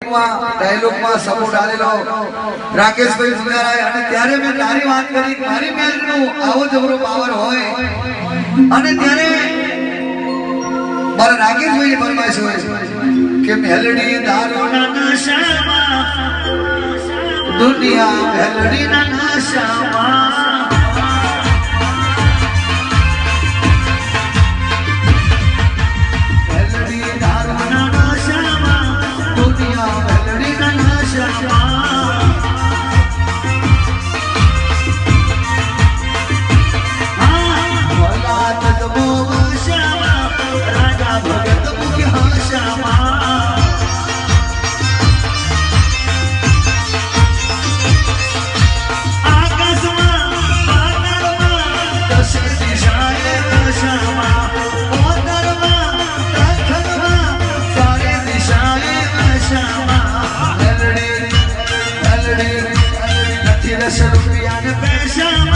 ઓપનિંગમાં ડાયલોગમાં support આલેલો રાકેશભાઈ સુનારાય અને ત્યારે મેં તારી વાત કરી મારી મેલનું આવો જબરો પાવર હોય અને ત્યારે મારા રાકેશભાઈની ફરમાઈશ હોય કે મેલડી દારૂના નશામાં દુનિયા મેલડીના નશામાં Rupiah